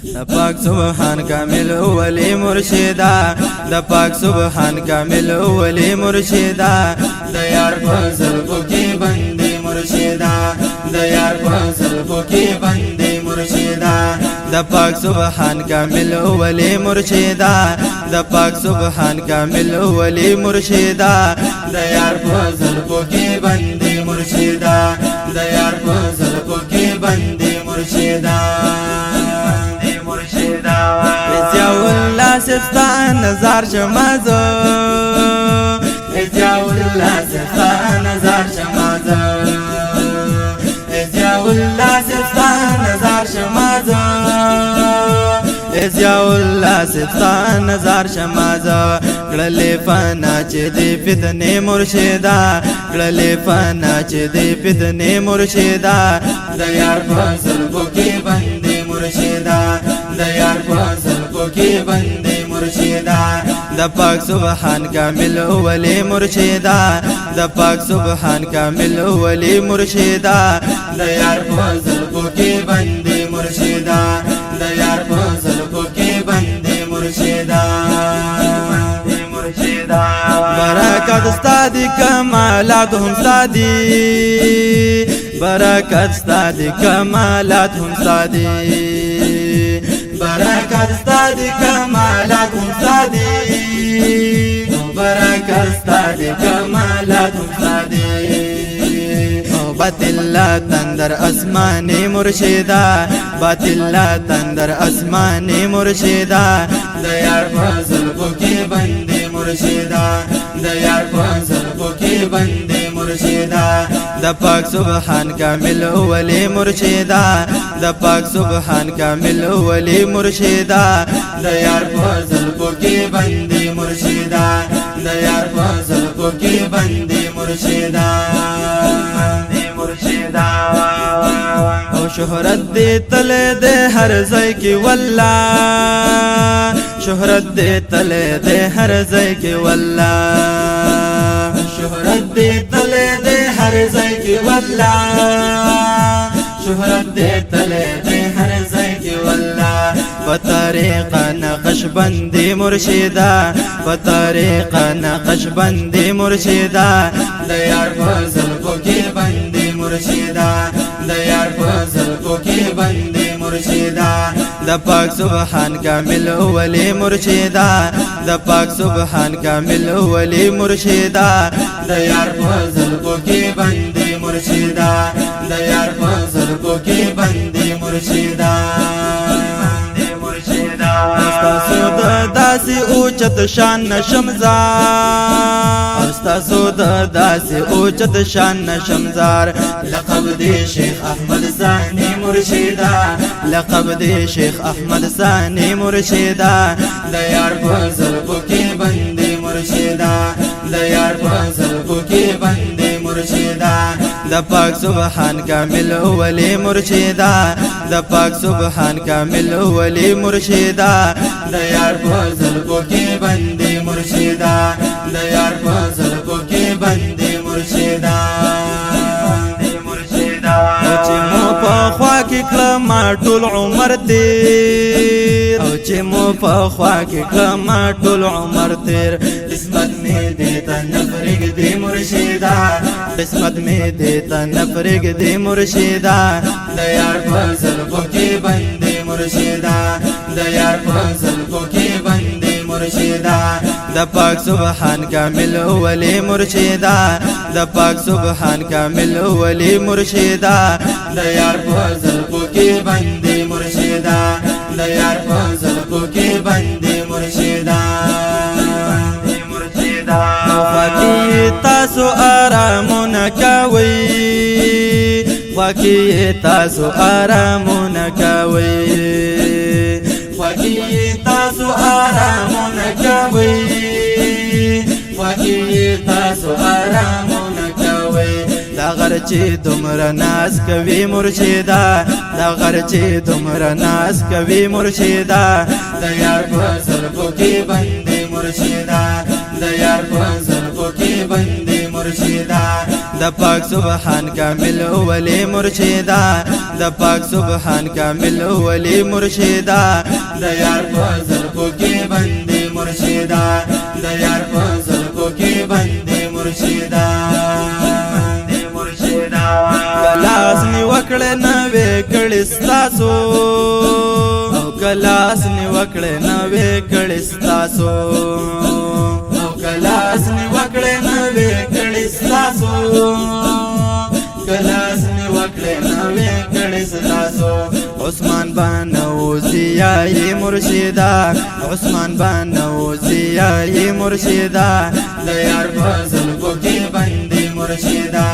د پاک سبحان کامل ولی مرشدا د پاک سبحان کامل ولی مرشدا د یار فضل کو کی بندي مرشدا د یار فضل کو کی بندي مرشدا د پاک سبحان کامل ولی مرشدا د پاک سبحان کامل ولی مرشدا د یار فضل کو کی بندي مرشدا د یار فضل کو کی بندي مرشدا ازیا والله ستا نظر شمازو ازیا والله ستا نظر شمازو ازیا والله ستا نظر شمازو ازیا والله ستا نظر شمازو کړلې فنا چې دې فتنې مرشدا کړلې فنا چې دې فتنې مرشدا د یار فضل کو کې بندي مرشدا د یار فضل کو کې بندي مرشدا د پاک سبحان کامل ولی مرشدا د پاک سبحان کامل ولی مرشدا د یار فضل کو کې بندي مرشدا د یار فضل کو کې بندي مرشدا برکت استادی کمالات هم استادی برکت استادی کمالات هم استادی برکت استادی کمالات هم استادی برکت استادی کمالات هم استادی باطل تندر اسمانی مرشدا باطل تندر اسمانی مرشدا د یار فضل کو کی بندي مرشدا د یار فضل کو کی بندي مرشدا د پاک سبحان کامل ولی مرشدا د پاک سبحان کامل ولی مرشدا د یار فضل کو کی بندي مرشدا د یار فضل کو کی بندي مرشدا او شهرت دې تل دې هر ځای کې والله شهرت دې تل دې هر ځای کې والله شهرت دې تل دې هر ځای کې والله شهرت دې تل دې هر ځای کې والله په طریق نقشبندي مرشدا په طریق نقشبندي مرشدا د یار فضل کو کې بندي مرشدا د یار فضل کو کې بندي مرشدا د پاک سبحان کامل ولی مرشدا د پاک سبحان کامل ولی مرشدا د یار فضل کو کې بندي مرشدا د یار فضل کو کې بندي مرشدا استاسو د داسې اوچت شان شمزار استاسو د داسې اوچت شان شمزار لقب دی شیخ احمد ثانی مرشدا لقب دی شیخ احمد ثانی مرشدا د یار فضل کو کې بندي مرشدا د یار فضل کو کې بندي مرشدا د پاک سبحان کامل ولی مرشدا د پاک سبحان کامل ولی مرشدا د یار فضل کو کې بندي مرشدا د یار فضل کو کې بندي مرشدا چې مو په خوا کې کلم ټول عمر تیر او چې مو په خوا کې کلم ټول عمر تیر قسمت می دې ته نفرګ دې مرشدا قسمت می دې ته نفرګ دې مرشدا د یار فضل کو کې بندي مرشدا د یار فضل کو کې بندي مرشدا د پاک سبحان کامل ولی مرشدا د پاک سبحان کامل ولی مرشدا د یار فضل کو کې بندي مرشدا د یار فضل کو کې بندي مرشدا خواکی تاسو آرامونه کوي خواکی تاسو آرامونه کوي خواکی تاسو آرامونه کوي خواکی تاسو آرامونه کوي دا غر چې دومره ناز کوي مرشدا دا غر چې دومره ناز کوي مرشدا د یار فضل کو کې بندي مرشدا د یار په زلفو کې بندي مرشدا د پاک سبحان کامل ولی مرشدا د پاک سبحان کامل ولی مرشدا د یار په زلفو کې بندي مرشدا د یار په زلفو کې بندي مرشدا کلاس نی وکړه نوې کړي ستاسو کلاس نی وکړه نوې کړي ستاسو کلاس نی وکړه نوې کړي ستاسو کلاس نی وکړه نوې کړي ستاسو عثمان بانو زیای مرشدا عثمان بانو زیای مرشدا د یار فضل کو کې بندي مرشدا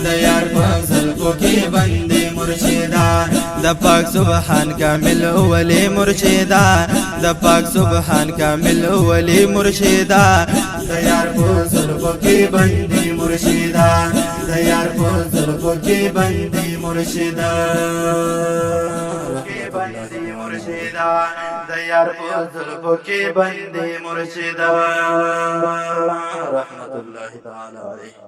د یار فضل کو کې بندي مرشدا د پاک سبحان کامل ولی مرشدا د پاک سبحان کامل ولی مرشدا د یار فضل کو کې بندي مرشدا د یار فضل کو کې بندي مرشدا بندي مرشدا د یار فضل کو کې بندي مرشدا رحمت الله تعالی علیه